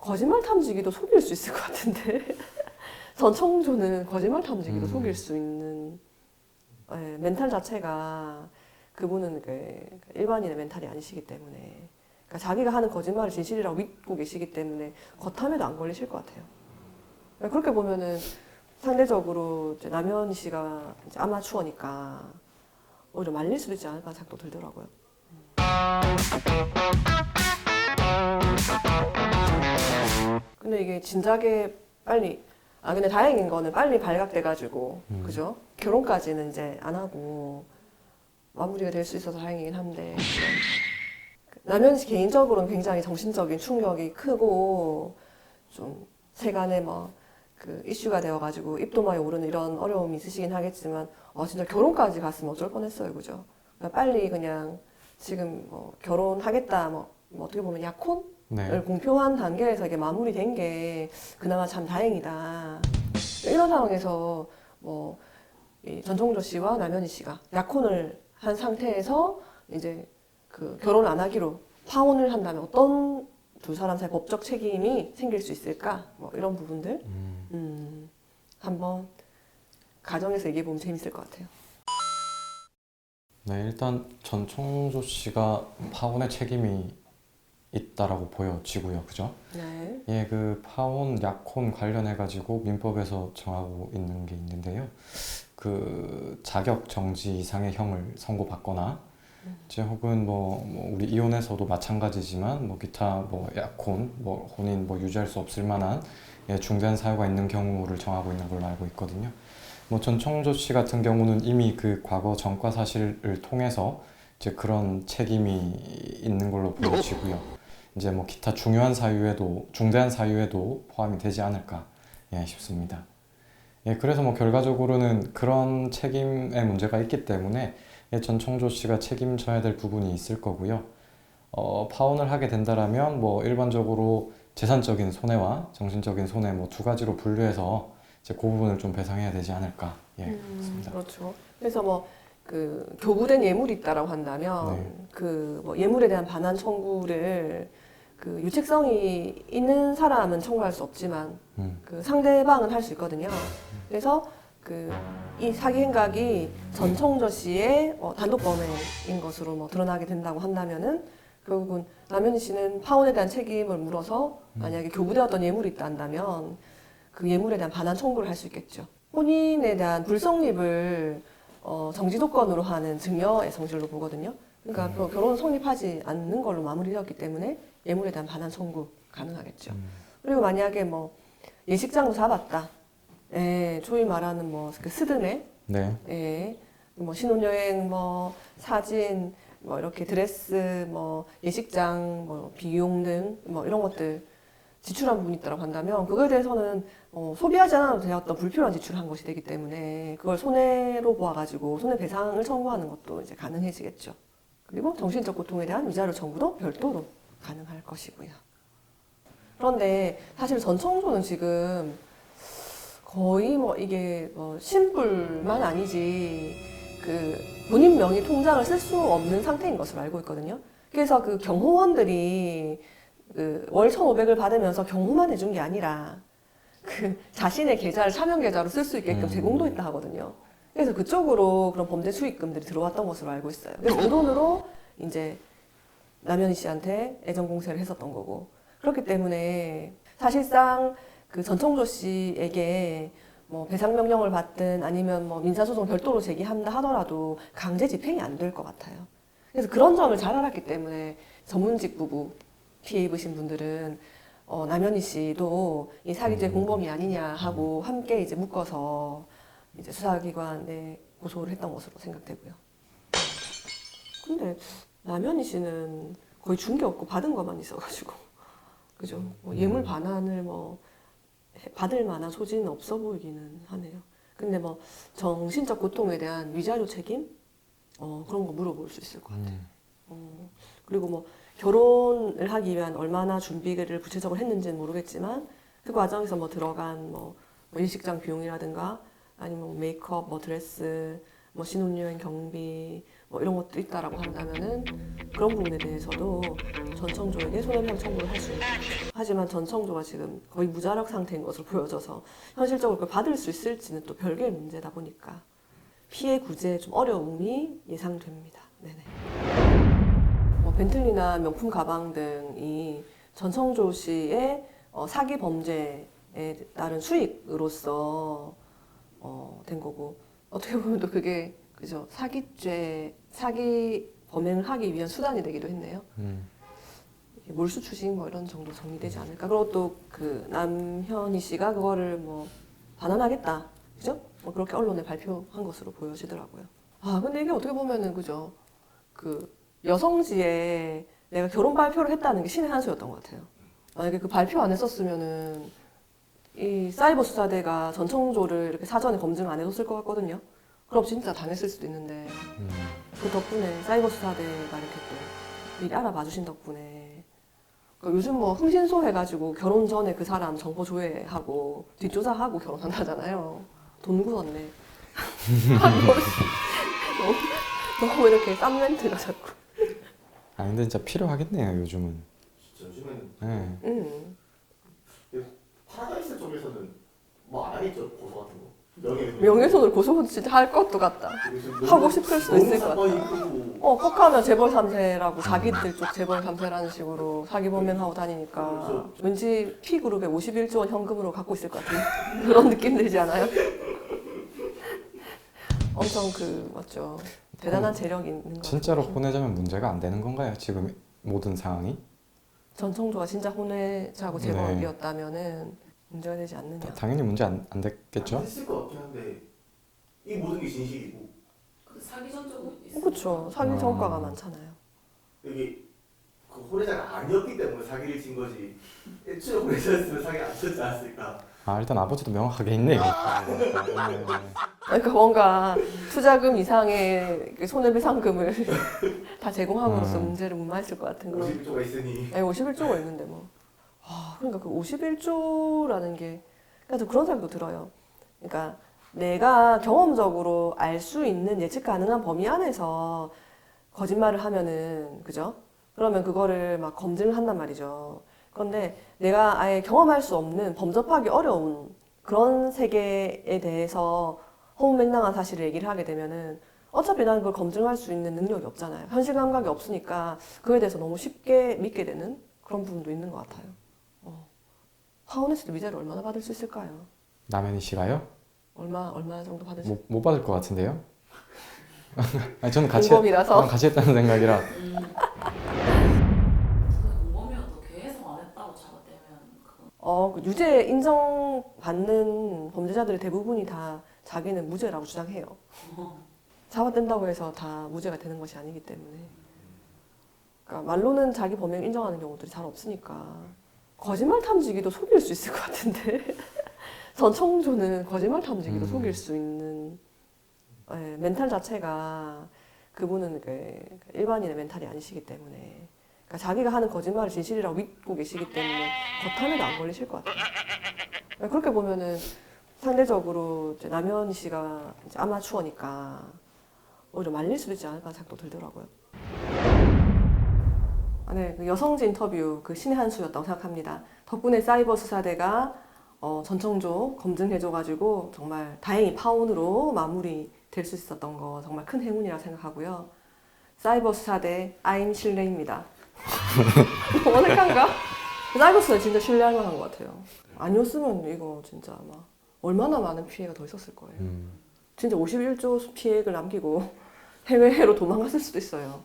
거짓말 탐지기도 속일 수 있을 것 같은데 전청조는 거짓말 탐지기도 속일 수 있는 멘탈 자체가 그분은 일반인의 멘탈이 아니시기 때문에 그러니까 자기가 하는 거짓말을 진실이라고 믿고 계시기 때문에 겉함에도 안 걸리실 것 같아요. 그렇게 보면은 상대적으로 이제 남현 씨가 이제 아마추어니까 오히려 말릴 수도 있지 않을까 생각도 들더라고요. 근데 이게 진작에 빨리 근데 다행인 거는 빨리 발각돼가지고 그죠? 결혼까지는 이제 안 하고 마무리가 될 수 있어서 다행이긴 한데 남현 씨 개인적으로는 굉장히 정신적인 충격이 크고 좀 세간에 그 이슈가 되어가지고 입도마에 오르는 이런 어려움이 있으시긴 하겠지만 진짜 결혼까지 갔으면 어쩔 뻔했어요, 그죠? 그러니까 빨리 그냥 지금 결혼하겠다 어떻게 보면 약혼을 네. 공표한 단계에서 이게 마무리된 게 그나마 참 다행이다. 이런 상황에서 이 전청조 씨와 남현희 씨가 약혼을 한 상태에서 이제 그 결혼을 안 하기로 파혼을 한다면 어떤 두 사람 사이 법적 책임이 생길 수 있을까? 이런 부분들 한번 가정에서 얘기해 보면 재밌을 것 같아요. 네, 일단 전청조 씨가 파혼의 책임이 있다라고 보여지고요, 그죠? 네. 예, 그 파혼, 약혼 관련해가지고 민법에서 정하고 있는 게 있는데요. 그 자격 정지 이상의 형을 선고받거나 이제 혹은 우리 이혼에서도 마찬가지지만 기타 약혼, 혼인 유지할 수 없을 만한 중대한 사유가 있는 경우를 정하고 있는 걸로 알고 있거든요. 전청조 씨 같은 경우는 이미 그 과거 전과 사실을 통해서 이제 그런 책임이 있는 걸로 보여지고요. 이제 기타 중요한 사유에도 중대한 사유에도 포함이 되지 않을까 싶습니다. 그래서 결과적으로는 그런 책임의 문제가 있기 때문에 전청조 씨가 책임져야 될 부분이 있을 거고요. 파혼을 하게 된다라면 일반적으로 재산적인 손해와 정신적인 손해 두 가지로 분류해서 이제 그 부분을 좀 배상해야 되지 않을까 그렇습니다. 그렇죠. 그래서 그 교부된 예물이 있다라고 한다면 네. 그 예물에 대한 반환 청구를 그 유책성이 있는 사람은 청구할 수 없지만 그 상대방은 할 수 있거든요. 그래서 그 이 사기 행각이 전청조 씨의 단독 범행인 것으로 드러나게 된다고 한다면은 결국은 남현희 씨는 파혼에 대한 책임을 물어서 만약에 교부되었던 예물이 있다 한다면 그 예물에 대한 반환 청구를 할 수 있겠죠. 혼인에 대한 불성립을 정지조건으로 하는 증여의 성질로 보거든요. 그러니까 결혼 성립하지 않는 걸로 마무리되었기 때문에 예물에 대한 반환 청구 가능하겠죠. 그리고 만약에 예식장도 잡았다. 소위 말하는 그 스드메, 네. 신혼여행, 사진, 이렇게 드레스, 예식장, 비용 등 이런 것들 지출한 부분이 있다고 한다면 그거에 대해서는 소비하지 않아도 되었던 불필요한 지출을 한 것이 되기 때문에 그걸 손해로 보아가지고 손해배상을 청구하는 것도 이제 가능해지겠죠. 그리고 정신적 고통에 대한 위자료 청구도 별도로 가능할 것이고요. 그런데 사실 전청조는 지금 거의 이게 신불만 아니지 그 본인 명의 통장을 쓸 수 없는 상태인 것으로 알고 있거든요. 그래서 그 경호원들이 그 월 1,500을 받으면서 경호만 해준 게 아니라 그 자신의 계좌를 사명 계좌로 쓸 수 있게끔 제공도 했다 하거든요. 그래서 그쪽으로 그런 범죄 수익금들이 들어왔던 것으로 알고 있어요. 그래서 그 돈으로 이제 남현희 씨한테 애정 공세를 했었던 거고 그렇기 때문에 사실상 그 전청조 씨에게 배상 명령을 받든 아니면 민사소송 별도로 제기한다 하더라도 강제 집행이 안 될 것 같아요. 그래서 그런 점을 잘 알았기 때문에 전문직 부부 피해 입으신 분들은 남현희 씨도 이 사기죄 공범이 아니냐 하고 함께 이제 묶어서 이제 수사기관에 고소를 했던 것으로 생각되고요. 근데 남현희 씨는 거의 준 게 없고 받은 것만 있어가지고 그죠? 예물 반환을 받을 만한 소지는 없어 보이기는 하네요. 근데 정신적 고통에 대한 위자료 책임? 그런 거 물어볼 수 있을 것 같아요. 그리고 결혼을 하기 위한 얼마나 준비를 구체적으로 했는지는 모르겠지만 그 과정에서 들어간 일식장 비용이라든가 아니면 메이크업, 드레스, 뭐 신혼여행 경비 뭐 이런 것도 있다라고 한다면은 그런 부분에 대해서도 전청조에게 손해배상 청구를 할 수 있다. 하지만 전청조가 지금 거의 무자력 상태인 것으로 보여져서 현실적으로 그걸 받을 수 있을지는 또 별개의 문제다 보니까 피해 구제에 좀 어려움이 예상됩니다. 네네. 뭐 벤틀리나 명품 가방 등이 전청조 씨의 사기 범죄에 따른 수익으로서 된 거고 어떻게 보면 또 그게 그죠 사기 범행을 하기 위한 수단이 되기도 했네요. 몰수 추식 뭐 이런 정도 정리되지 않을까. 그리고 또 그 남현희 씨가 그거를 뭐 반환하겠다, 그죠? 뭐 그렇게 언론에 발표한 것으로 보여지더라고요. 아 근데 이게 어떻게 보면은 그죠? 그 여성지에 내가 결혼 발표를 했다는 게 신의 한 수였던 것 같아요. 만약에 그 발표 안 했었으면은 이 사이버 수사대가 전청조를 이렇게 사전에 검증 안 해뒀을 것 같거든요. 그럼 진짜 당했을 수도 있는데 그 덕분에 사이버 수사대가 이렇게 또 미리 알아봐 주신 덕분에 그러니까 요즘 뭐 흥신소 해가지고 결혼 전에 그 사람 정보 조회하고 뒷조사하고 결혼한다잖아요. 돈 굳었네. 너무 이렇게 싼 멘트가 자꾸. 아 근데 진짜 필요하겠네요 요즘은. 요즘엔 네. 파라다이스 쪽에서는 뭐 안 하겠죠, 고소 같은 거. 명예훼손을 고소 진짜 할 것도 같다. 하고 싶을 수도 있을 것 같다. 꼭 하면 재벌 3세라고 자기들 쪽 재벌 3세라는 식으로 사기 범행하고 다니니까 왠지 P그룹에 51조 원 현금으로 갖고 있을 것 같은 그런 느낌 들지 않아요? 엄청 맞죠. 대단한 재력이 있는 것 같아요. 진짜로 혼외자면 문제가 안 되는 건가요? 지금 모든 상황이? 전청조가 진짜 혼외자고 재벌이었다면은 문제가 되지 않느냐. 당연히 문제 안 됐겠죠? 안 됐을 것 같긴 한데 이 모든 게 진실이고 그 사기 전적은 있어요. 그렇죠. 사기 전과가 많잖아요. 이게 그 혼외자가 아니었기 때문에 사기를 친 거지 애초에 혼외자였으면 사기를 안 쳤지 않았을까. 아 일단 아버지도 명확하게 있네요. 그러니까 뭔가 투자금 이상의 손해배상금을 다 제공함으로써 문제를 무마했을 것 같은 그런. 51조가 있으니. 51조가 있는데 뭐. 그러니까 그 51조라는 게 그러니까 또 그런 생각도 들어요. 그러니까 내가 경험적으로 알 수 있는 예측 가능한 범위 안에서 거짓말을 하면은 그죠? 그러면 그거를 막 검증을 한단 말이죠. 그런데 내가 아예 경험할 수 없는 범접하기 어려운 그런 세계에 대해서 허무맹랑한 사실을 얘기를 하게 되면은 어차피 나는 그걸 검증할 수 있는 능력이 없잖아요. 현실 감각이 없으니까 그거에 대해서 너무 쉽게 믿게 되는 그런 부분도 있는 것 같아요. 화원에서도 위자료 얼마나 받을 수 있을까요? 남현희 씨가요? 얼마 정도 받을 수? 못 받을 것 같은데요? 아니, 저는 공범이라서. 같이 했다는 생각이라. 공범이어도 계속 안 했다고 잡아떼면 그 유죄 인정받는 범죄자들의 대부분이 다 자기는 무죄라고 주장해요. 잡아뗀다고 해서 다 무죄가 되는 것이 아니기 때문에. 그러니까 말로는 자기 범행 인정하는 경우들이 잘 없으니까. 거짓말 탐지기도 속일 수 있을 것 같은데 전청조는 거짓말 탐지기도 속일 수 있는 멘탈 자체가 그분은 일반인의 멘탈이 아니시기 때문에 그러니까 자기가 하는 거짓말을 진실이라고 믿고 계시기 때문에 겉함에도 안 걸리실 것 같아요. 그러니까 그렇게 보면은 상대적으로 이제 남현희 씨가 이제 아마추어니까 오히려 말릴 수도 있지 않을까 생각도 들더라고요. 네, 그 여성지 인터뷰 신의 한 수였다고 생각합니다. 덕분에 사이버 수사대가 전청조 검증해줘가지고 정말 다행히 파혼으로 마무리될 수 있었던 거 정말 큰 행운이라 생각하고요. 사이버 수사대 아임 신뢰입니다. 어색한가? 사이버 수사대 진짜 신뢰할 만한 것 같아요. 아니었으면 이거 진짜 아마 얼마나 많은 피해가 더 있었을 거예요. 진짜 51조 피해액을 남기고 해외로 도망갔을 수도 있어요.